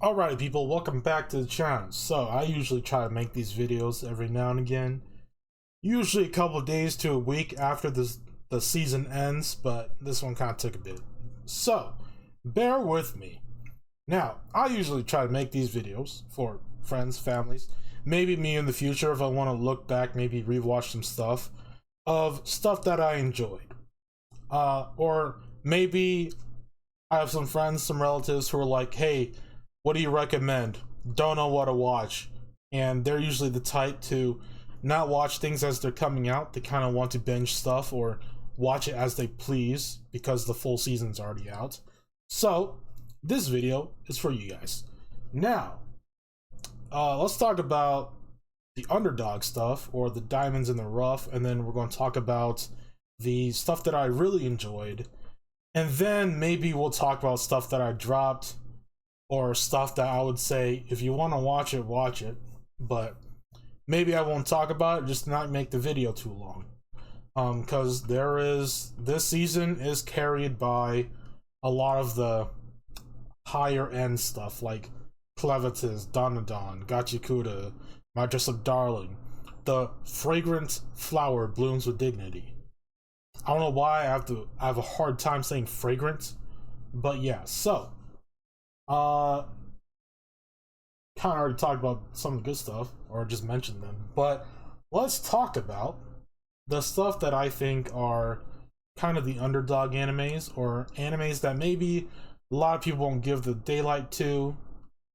Alright people, welcome back to the channel. So I usually try to make these videos every now and again. Usually a couple days to a week after the season ends, but this one kind of took a bit. So, bear with me. Now, I usually try to make these videos for friends, families, maybe me in the future if I want to look back, maybe rewatch some stuff of stuff that I enjoyed. Or maybe I have some friends, some relatives who are like, hey, what do you recommend? Don't know what to watch. And they're usually the type to not watch things as they're coming out. They kind of want to binge stuff or watch it as they please because the full season's already out. So, this video is for you guys. Now, let's talk about the underdog stuff or the diamonds in the rough, and then we're going to talk about the stuff that I really enjoyed. And then maybe we'll talk about stuff that I dropped or stuff that I would say, if you want to watch it, watch it. But maybe I won't talk about it, just not make the video too long. Because this season is carried by a lot of the higher end stuff, like Clevitis, Donadon, Gachikuta, My Dress Up Darling. The fragrant flower blooms with dignity. I don't know why I have a hard time saying fragrant, but yeah, so kind of already talked about some of the good stuff, or just mentioned them, but let's talk about the stuff that I think are kind of the underdog animes, or animes that maybe a lot of people won't give the daylight to,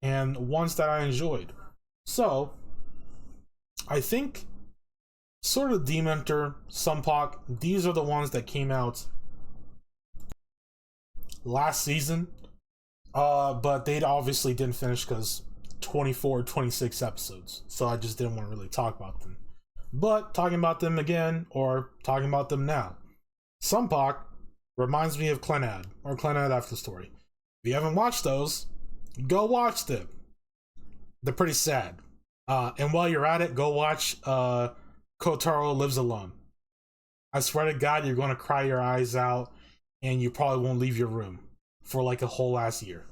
and ones that I enjoyed. So, I think sort of Demon Hunter, Sunpak, these are the ones that came out last season. But they obviously didn't finish because 24, 26 episodes. So I just didn't want to really talk about them. But talking about them again, or talking about them now. Sunpak reminds me of Clannad, or Clannad After Story. If you haven't watched those, go watch them. They're pretty sad. And while you're at it, go watch Kotaro Lives Alone. I swear to God, you're going to cry your eyes out, and you probably won't leave your room for like a whole last year.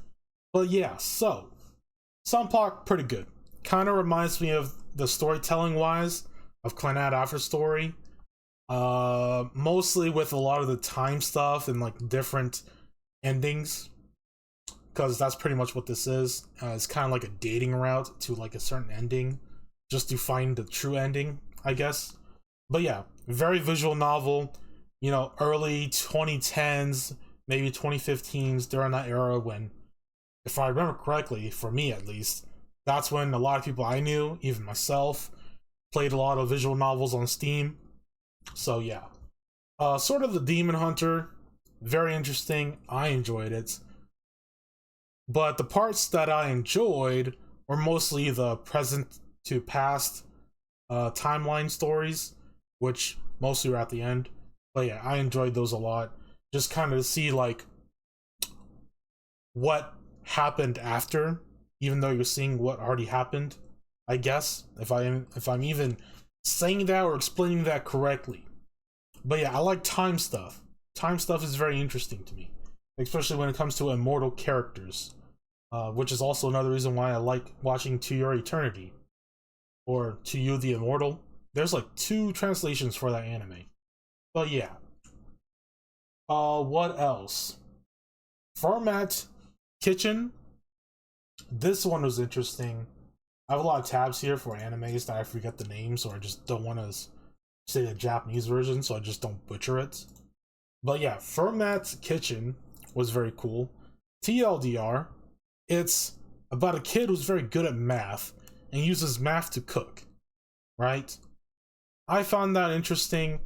But yeah, so Sunpak, pretty good. Kind of reminds me of the storytelling wise of Clannad After Story. Mostly with a lot of the time stuff and like different endings, because that's pretty much what this is. It's kind of like a dating route to like a certain ending, just to find the true ending, I guess. But yeah, very visual novel, you know, early 2010s, maybe 2015s, during that era when, if I remember correctly, for me at least, that's when a lot of people I knew, even myself, played a lot of visual novels on Steam. So yeah. Sort of the Demon Hunter, very interesting. I enjoyed it. But the parts that I enjoyed were mostly the present to past timeline stories, which mostly were at the end. But yeah, I enjoyed those a lot. Just kind of to see like what happened after, even though you're seeing what already happened, I guess, if I'm even saying that or explaining that correctly. But yeah, I like time stuff. Time stuff is very interesting to me, especially when it comes to immortal characters, which is also another reason why I like watching To Your Eternity, or To You the Immortal. There's like 2 translations for that anime. But yeah. What else? Format Kitchen. This one was interesting. I have a lot of tabs here for animes that I forget the names, or I just don't want to say the Japanese version, so I just don't butcher it. But yeah, Format Kitchen was very cool. TLDR, it's about a kid who's very good at math and uses math to cook, right? I found that interesting.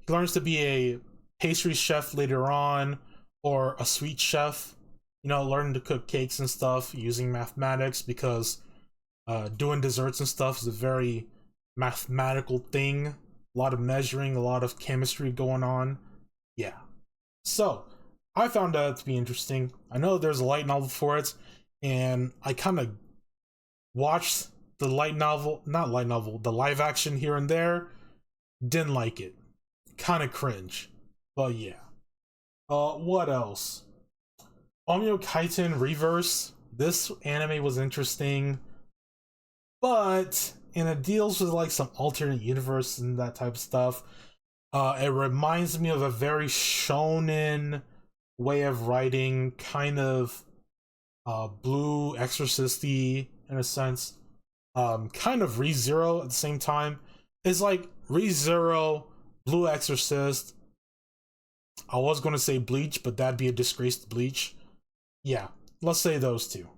He learns to be a pastry chef later on, or a sweet chef, you know, learning to cook cakes and stuff using mathematics, because doing desserts and stuff is a very mathematical thing. A lot of measuring, a lot of chemistry going on. Yeah. So, I found that to be interesting. I know there's a light novel for it, and I kind of watched the the live action here and there. Didn't like it. Kind of cringe. But yeah. What else? Omyo Kaiten Reverse. this anime was interesting, but and it deals with like some alternate universe and that type of stuff. It reminds me of a very shonen way of writing, kind of Blue Exorcist-y in a sense. Kind of Re:Zero at the same time. It's like Re:Zero, Blue Exorcist. I was gonna say Bleach, but that'd be a disgrace to Bleach. Yeah, let's say those two.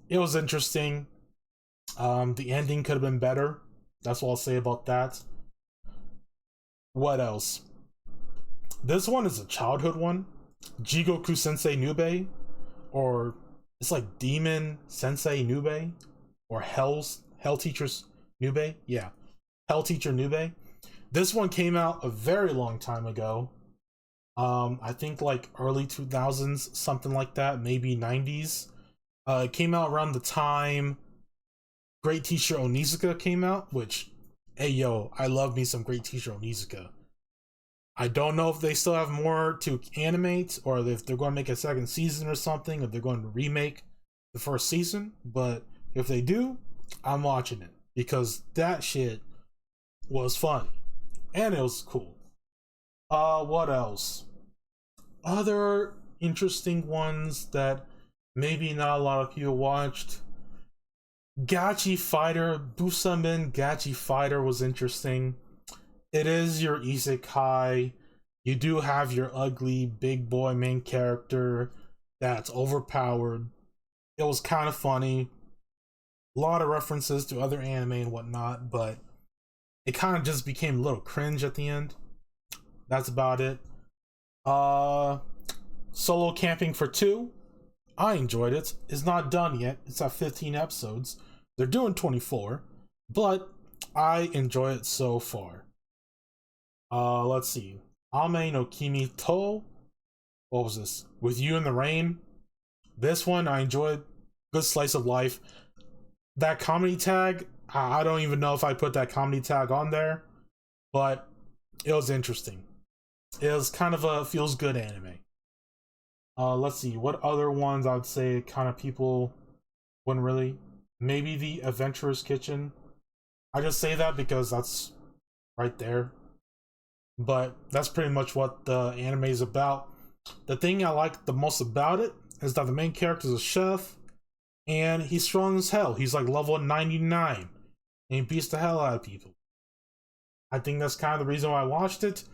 It was interesting. The ending could have been better. That's what I'll say about that. What else? This one is a childhood one. Jigoku Sensei Nube, or it's like Demon Sensei Nube, or Hell Teachers Nube. Yeah, Hell Teacher Nube. This one came out a very long time ago. I think like early 2000s, something like that, maybe 90s. It came out around the time Great Teacher Onizuka came out, which, hey yo, I love me some Great Teacher Onizuka. I don't know if they still have more to animate, or if they're going to make a second season or something, if they're going to remake the first season, but if they do, I'm watching it, because that shit was fun, and it was cool. What else? Other interesting ones that maybe not a lot of people watched. Gachi Fighter, Busamen Gachi Fighter was interesting. It is your isekai. You do have your ugly big boy main character that's overpowered. It was kind of funny. A lot of references to other anime and whatnot, but it kind of just became a little cringe at the end. That's about it. Solo Camping for 2. I enjoyed it. It's not done yet. It's at 15 episodes. They're doing 24, but I enjoy it so far. Let's see. Ame no Kimi to. What was this? With You in the Rain. This one I enjoyed. Good slice of life. That comedy tag, I don't even know if I put that comedy tag on there, but it was interesting. It was kind of a feels good anime. Let's see, what other ones I would say kind of people wouldn't really. Maybe The Adventurer's Kitchen. I just say that because that's right there. But that's pretty much what the anime is about. The thing I like the most about it is that the main character is a chef, and he's strong as hell. He's like level 99, and he beats the hell out of people. I think that's kind of the reason why I watched it.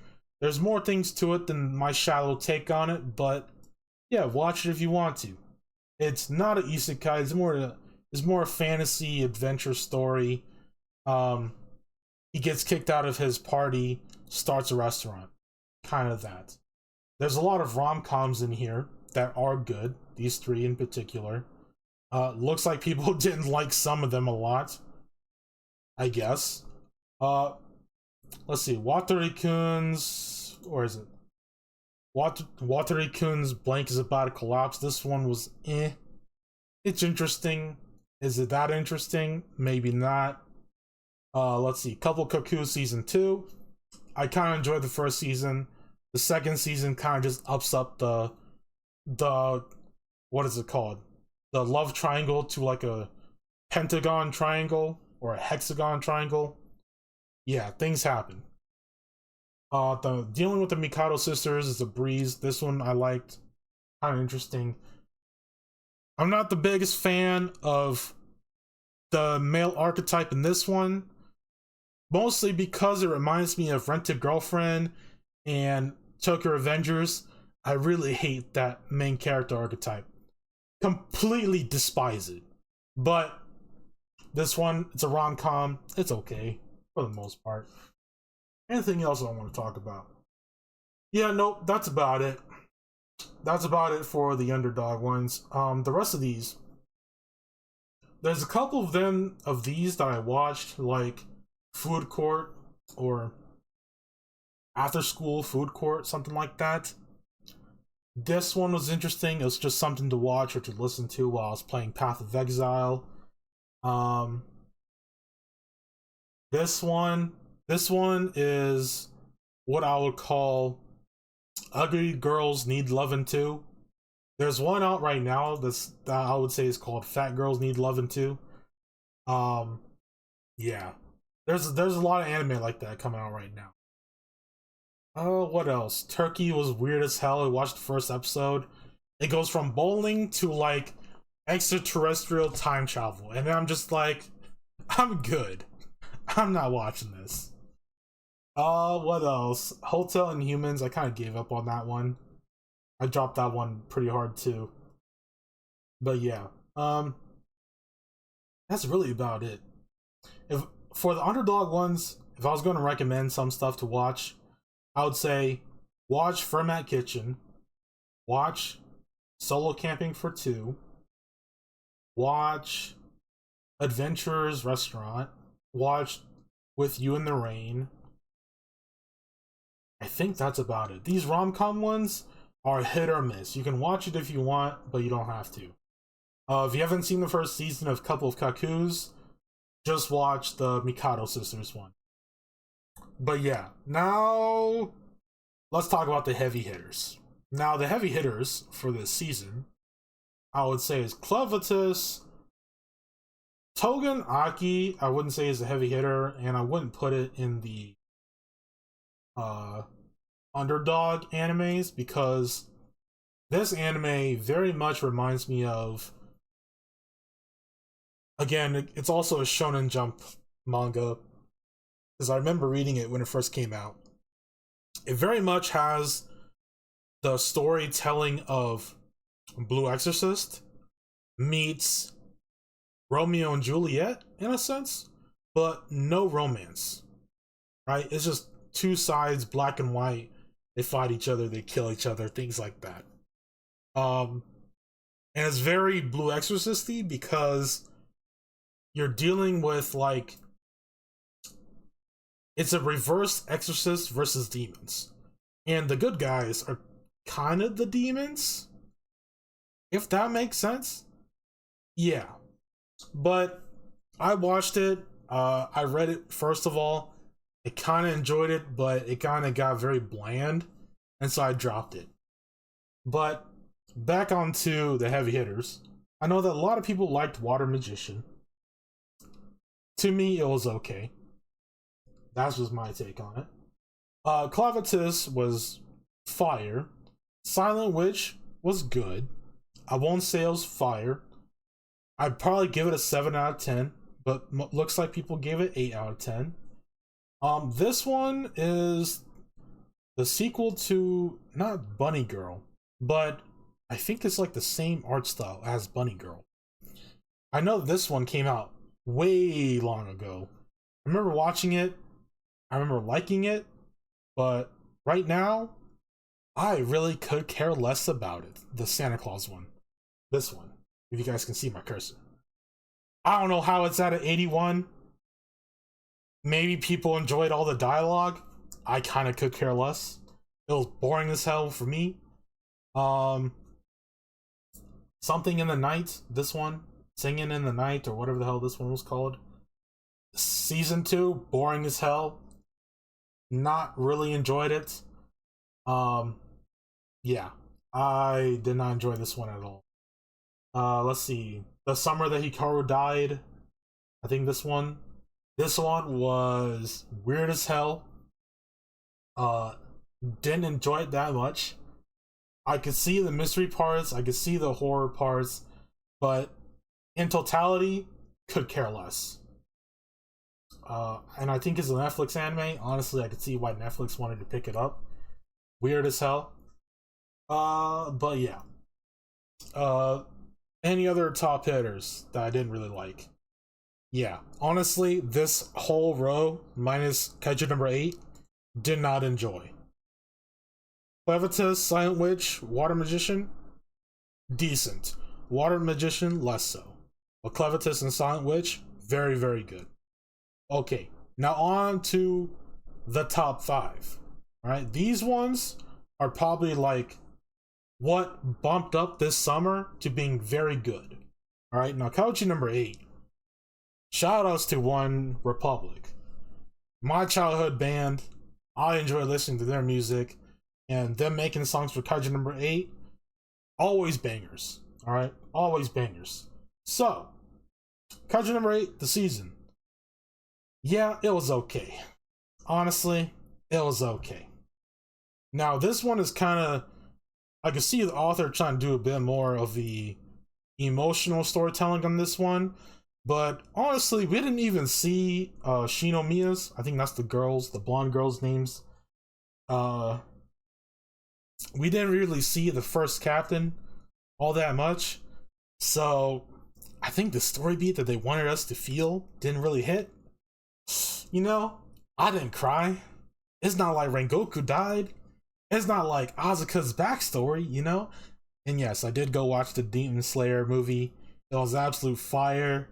There's more things to it than my shallow take on it, but yeah, watch it if you want to. It's not an isekai. It's more a fantasy adventure story. He gets kicked out of his party, starts a restaurant, kind of that. There's a lot of rom-coms in here that are good. These 3 in particular. Looks like people didn't like some of them a lot, I guess. Let's see, Waterikuns, or is it Waterikuns blank is about to collapse. This one was eh. It's interesting. Is it that interesting? Maybe not. Let's see, Couple Cuckoo season 2. I kind of enjoyed the first season. The second season kind of just ups up the what is it called? The love triangle to like a pentagon triangle or a hexagon triangle. Yeah, things happen. The dealing with the Mikado sisters is a breeze. This one I liked. Kind of interesting. I'm not the biggest fan of the male archetype in this one, mostly because it reminds me of Rent a Girlfriend and Tokyo Revengers. I really hate that main character archetype. Completely despise it. But this one, it's a rom-com. It's okay for the most part. Anything else I want to talk about? Yeah, nope, that's about it. That's about it for the underdog ones. The rest of these, there's a couple of these that I watched, like Food Court or After School Food Court, something like that. This one was interesting. It was just something to watch or to listen to while I was playing Path of Exile. This one is what I would call Ugly Girls Need Lovin' Too. There's one out right now that I would say is called Fat Girls Need Lovin' Too. Um, yeah. There's a lot of anime like that coming out right now. Oh, what else? Turkey was weird as hell. I watched the first episode. It goes from bowling to like extraterrestrial time travel, and I'm just like, I'm good. I'm not watching this. What else? Hotel Inhumans. I kind of gave up on that one. I dropped that one pretty hard too. But yeah, that's really about it. If for the underdog ones, if I was going to recommend some stuff to watch, I would say watch Fermat Kitchen, watch Solo Camping for Two, watch Adventurers Restaurant, watch With You in the Rain. I think that's about it. These rom-com ones are hit or miss. You can watch it if you want, but you don't have to. If you haven't seen the first season of Couple of Kakus, just watch the Mikado Sisters one. But yeah, now let's talk about the heavy hitters. Now, the heavy hitters for this season, I would say, is Clevitus. Togen Aki, I wouldn't say is a heavy hitter, and I wouldn't put it in the underdog animes because this anime very much reminds me of, again, it's also a Shonen Jump manga because I remember reading it when it first came out. It very much has the storytelling of Blue Exorcist meets Romeo and Juliet in a sense, but no romance, right? It's just two sides, black and white. They fight each other, they kill each other, things like that. And it's very Blue Exorcist-y because you're dealing with like, it's a reverse exorcist versus demons, and the good guys are kind of the demons, if that makes sense. Yeah, but I watched it. I read it first of all. I kind of enjoyed it, but it kind of got very bland, and so I dropped it. But back onto the heavy hitters. I know that a lot of people liked Water Magician. To me, it was okay. That's just my take on it. Clavitus was fire. Silent Witch was good. I won't say it was fire. I'd probably give it a 7 out of 10, but looks like people gave it 8 out of 10. This one is the sequel to, not Bunny Girl, but I think it's like the same art style as Bunny Girl. I know this one came out way long ago. I remember watching it, I remember liking it, but right now, I really could care less about it. The Santa Claus one. This one. If you guys can see my cursor. I don't know how it's at an 81. Maybe people enjoyed all the dialogue. I kind of could care less. It was boring as hell for me. Something in the Night, this one. Singing in the Night, or whatever the hell this one was called. Season 2, boring as hell. Not really enjoyed it. Yeah. I did not enjoy this one at all. Let's see. The Summer That Hikaru Died. I think this one. This one was weird as hell. Didn't enjoy it that much. I could see the mystery parts, I could see the horror parts, but in totality, could care less. And I think it's a Netflix anime. Honestly, I could see why Netflix wanted to pick it up. Weird as hell. But yeah. Any other top hitters that I didn't really like? Yeah, honestly, this whole row, minus Kaiju number 8, did not enjoy. Clevitus, Silent Witch, Water Magician, decent. Water Magician, less so. But Clevitus and Silent Witch, very, very good. Okay, now on to the top 5. Alright, these ones are probably like what bumped up this summer to being very good. Alright, now Kaiju number 8. Shout outs to One Republic. My childhood band. I enjoy listening to their music, and them making songs for Kaiju number 8. Always bangers. Alright? Always bangers. So, Kaiju number 8, the season. Yeah, it was okay. Honestly, it was okay. Now, this one is kind of... I can see the author trying to do a bit more of the emotional storytelling on this one. But honestly, we didn't even see Shinomiya's. I think that's the blonde girls' names. We didn't really see the first captain all that much. So I think the story beat that they wanted us to feel didn't really hit. You know, I didn't cry. It's not like Rengoku died. It's not like Asuka's backstory, you know? And yes, I did go watch the Demon Slayer movie. It was absolute fire.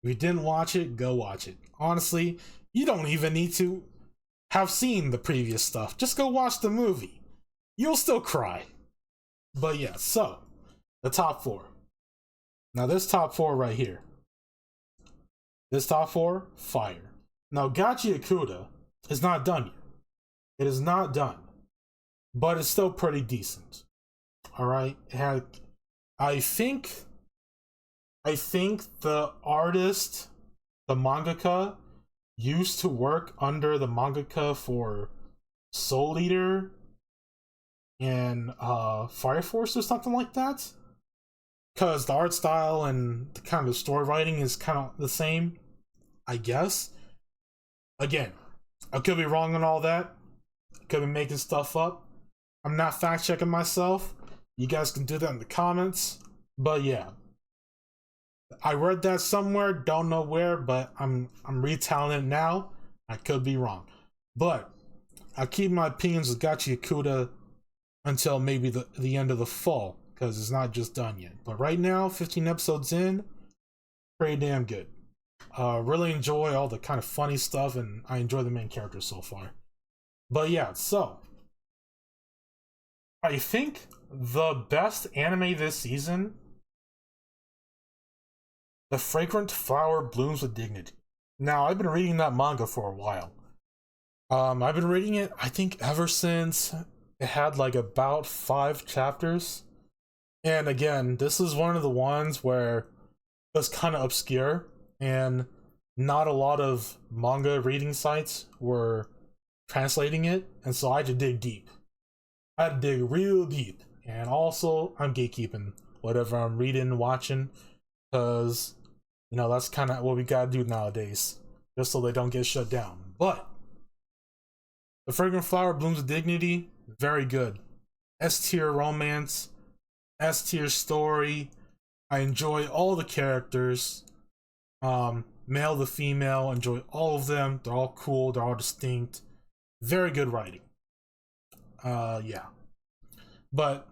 If you didn't watch it, go watch it. Honestly, you don't even need to have seen the previous stuff. Just go watch the movie. You'll still cry. But yeah, so, the top 4. Now this top 4 right here. This top 4, fire. Now Gachi Ikuta is not done yet. It is not done. But it's still pretty decent. Alright? I think the artist, the mangaka, used to work under the mangaka for Soul Eater and Fire Force or something like that. Because the art style and the kind of story writing is kind of the same, I guess. Again, I could be wrong on all that. I could be making stuff up. I'm not fact checking myself. You guys can do that in the comments. But yeah, I read that somewhere, don't know where, but I'm retelling it now. I could be wrong, but I'll keep my opinions with Gachi Ikuta until maybe the end of the fall, because it's not just done yet. But right now, 15 episodes in, pretty damn good. Really enjoy all the kind of funny stuff, and I enjoy the main characters so far. But yeah, so I think the best anime this season, The Fragrant Flower Blooms with Dignity. Now, I've been reading that manga for a while. I've been reading it, I think, ever since it had like about 5 chapters. And again, this is one of the ones where it's kind of obscure and not a lot of manga reading sites were translating it, and so I had to dig deep. I had to dig real deep. And also, I'm gatekeeping whatever I'm reading, watching, because, you know, that's kind of what we gotta do nowadays, just so they don't get shut down. But The Fragrant Flower Blooms with Dignity, very good. S-tier romance, S-tier story. I enjoy all the characters, male to female, enjoy all of them. They're all cool, they're all distinct. Very good writing. Yeah. But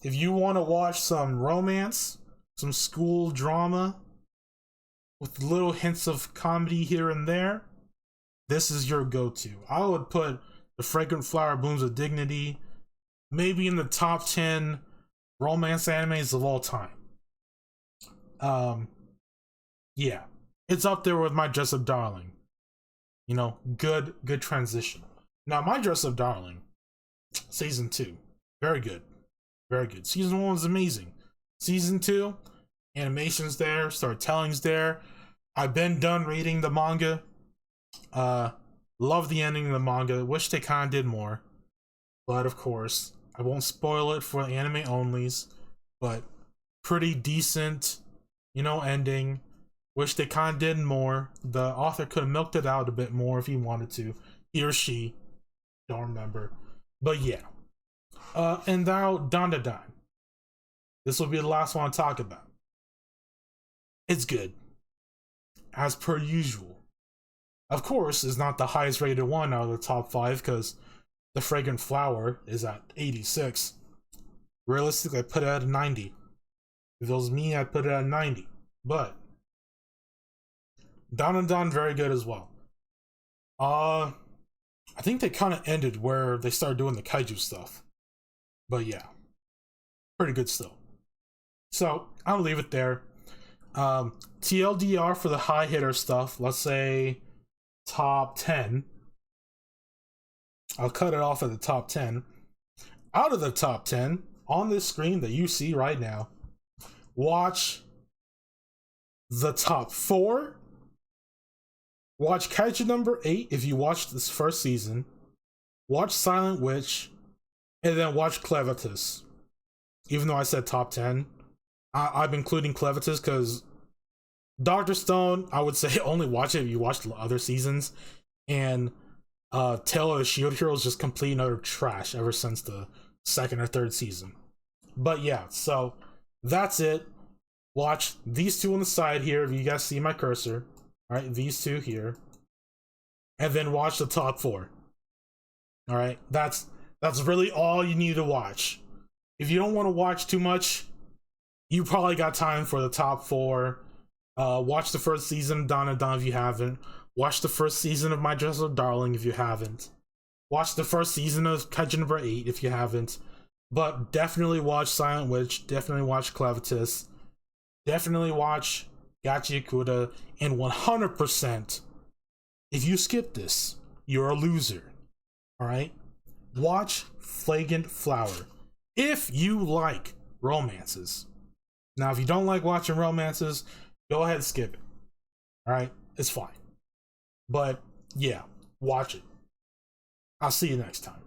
if you want to watch some romance, some school drama with little hints of comedy here and there, this is your go-to. I would put The Fragrant Flower Blooms with Dignity maybe in the top 10 romance animes of all time. Yeah, it's up there with My Dress Up Darling. You know, good transition. Now, My Dress Up Darling, season 2, very good, very good. Season 1 was amazing. Season 2, animation's there, storytelling's there. I've been done reading the manga. Love the ending of the manga. Wish they kind of did more, but of course, I won't spoil it for the anime onlys. But pretty decent, you know, ending. Wish they kind of did more. The author could have milked it out a bit more if he wanted to. He or she, don't remember. But yeah. And now Dandadan. This will be the last one I talk about. It's good, as per usual. Of course, it's not the highest rated one out of the top 5 because The Fragrant Flower is at 86. Realistically, I put it at a 90. If it was me, I'd put it at 90. But Dandadan, very good as well. I think they kind of ended where they started doing the kaiju stuff. But yeah, pretty good still. So I'll leave it there. TLDR for the high hitter stuff, let's say top 10. I'll cut it off at the top 10. Out of the top 10, on this screen that you see right now, watch the top 4. Watch Kaiju number 8 if you watched this first season. Watch Silent Witch, and then watch Clevitus. Even though I said top 10, I'm including Clevitus because Dr. Stone, I would say only watch it if you watched the other seasons. And Tale of the Shield Hero is just complete and utter trash ever since the 2nd or 3rd season. But yeah, so that's it. Watch these 2 on the side here if you guys see my cursor. Alright, these 2 here. And then watch the top 4. Alright, that's really all you need to watch. If you don't want to watch too much, you probably got time for the top 4. Watch the first season of Dandadan if you haven't. Watch the first season of My Dress Up Darling if you haven't. Watch the first season of Kaiju number 8 if you haven't. But definitely watch Silent Witch. Definitely watch Clevitus. Definitely watch Gachi Yakuta. And 100%, if you skip this, you're a loser. Alright? Watch Flagrant Flower if you like romances. Now, if you don't like watching romances, go ahead and skip it. Alright? It's fine. But, yeah, watch it. I'll see you next time.